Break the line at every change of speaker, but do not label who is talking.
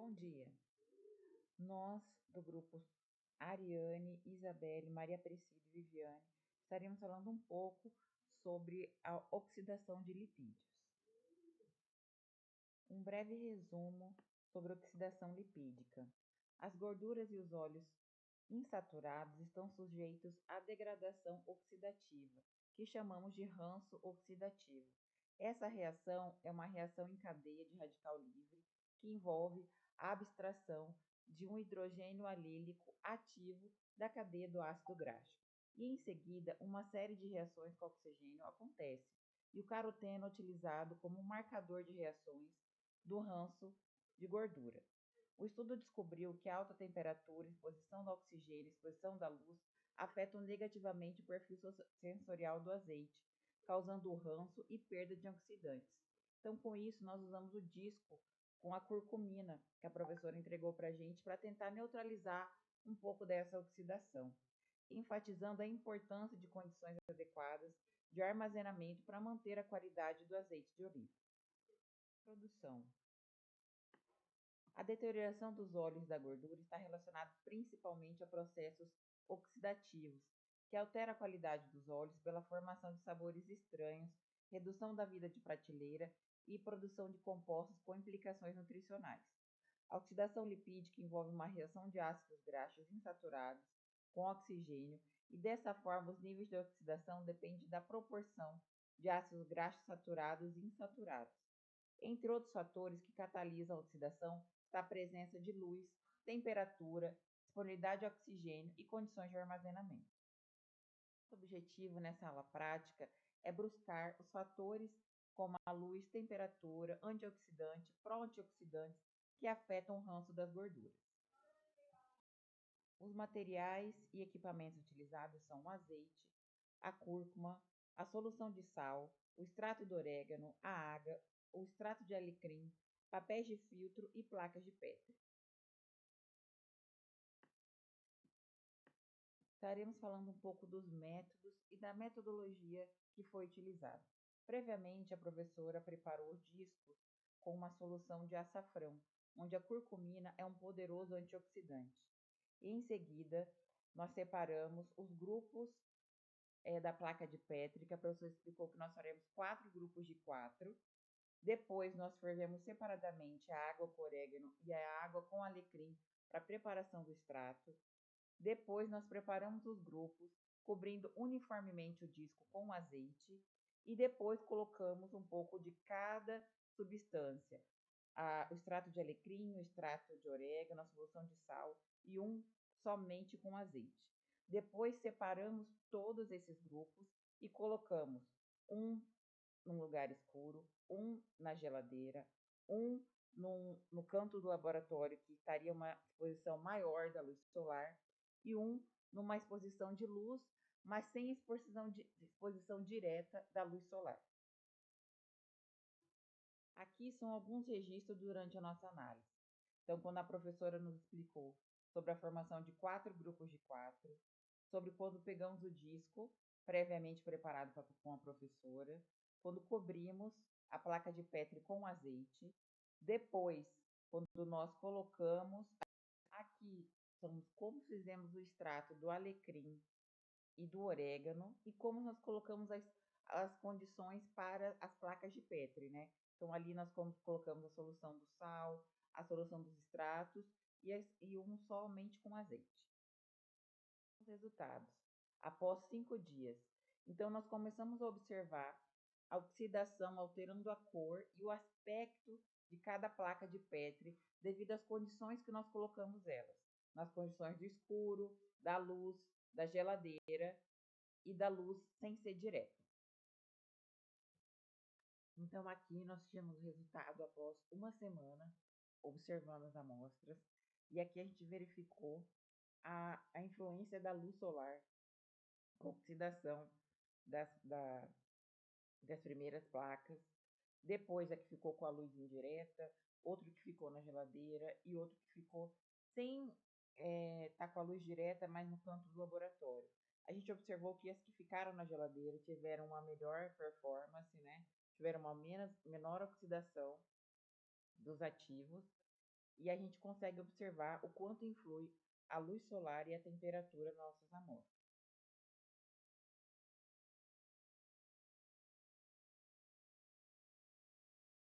Bom dia. Nós, do grupo Ariane, Isabelle, Maria Aparecida e Viviane, estaremos falando um pouco sobre a oxidação de lipídios. Um breve resumo sobre oxidação lipídica. As gorduras e os óleos insaturados estão sujeitos à degradação oxidativa, que chamamos de ranço oxidativo. Essa reação é uma reação em cadeia de radical livre que envolve a abstração de um hidrogênio alílico ativo da cadeia do ácido gráfico. E em seguida, uma série de reações com oxigênio acontece, e o caroteno é utilizado como marcador de reações do ranço de gordura. O estudo descobriu que a alta temperatura, exposição do oxigênio e exposição da luz afetam negativamente o perfil sensorial do azeite, causando ranço e perda de oxidantes. Então, com isso, nós usamos o disco com a curcumina que a professora entregou para a gente para tentar neutralizar um pouco dessa oxidação, enfatizando a importância de condições adequadas de armazenamento para manter a qualidade do azeite de oliva. Produção. A deterioração dos óleos da gordura está relacionada principalmente a processos oxidativos, que alteram a qualidade dos óleos pela formação de sabores estranhos, redução da vida de prateleira e produção de compostos com implicações nutricionais. A oxidação lipídica envolve uma reação de ácidos graxos insaturados com oxigênio e, dessa forma, os níveis de oxidação dependem da proporção de ácidos graxos saturados e insaturados. Entre outros fatores que catalisam a oxidação está a presença de luz, temperatura, disponibilidade de oxigênio e condições de armazenamento. O objetivo nessa aula prática é buscar os fatores como a luz, temperatura, antioxidante, pró-antioxidantes que afetam o ranço das gorduras. Os materiais e equipamentos utilizados são o azeite, a cúrcuma, a solução de sal, o extrato de orégano, a água, o extrato de alecrim, papéis de filtro e placas de Petri. Estaremos falando um pouco dos métodos e da metodologia que foi utilizada. Previamente, a professora preparou discos com uma solução de açafrão, onde a curcumina é um poderoso antioxidante. E em seguida, nós separamos os grupos da placa de Petri, que a professora explicou que nós faremos 4 grupos de 4. Depois, nós fervemos separadamente a água com orégano e a água com alecrim para a preparação do extrato. Depois, nós preparamos os grupos, cobrindo uniformemente o disco com azeite. E depois, colocamos um pouco de cada substância. O extrato de alecrim, o extrato de orégano, a solução de sal e um somente com azeite. Depois, separamos todos esses grupos e colocamos um num lugar escuro, um na geladeira, um no canto do laboratório, que estaria uma exposição maior da luz solar, e um numa exposição de luz, mas sem exposição direta da luz solar. Aqui são alguns registros durante a nossa análise. Então, quando a professora nos explicou sobre a formação de 4 grupos de 4, sobre quando pegamos o disco, previamente preparado com a professora, quando cobrimos a placa de Petri com azeite, depois, quando nós colocamos, aqui são como fizemos o extrato do alecrim e do orégano e como nós colocamos as condições para as placas de Petri, né? Então, ali nós colocamos a solução do sal, a solução dos extratos e um somente com azeite. Os resultados. Após 5 dias. Então, nós começamos a observar a oxidação alterando a cor e o aspecto de cada placa de Petri devido às condições que nós colocamos elas. Nas condições do escuro, da luz, da geladeira e da luz sem ser direta. Então, aqui nós tínhamos o resultado após uma semana observando as amostras, e aqui a gente verificou a influência da luz solar, a oxidação das primeiras placas, depois a que ficou com a luz indireta, outro que ficou na geladeira e outro que ficou sem estar com a luz direta, mas no canto do laboratório. A gente observou que as que ficaram na geladeira tiveram uma melhor performance, né? Tiveram uma menor oxidação dos ativos e a gente consegue observar o quanto influi a luz solar e a temperatura nas nossas amostras.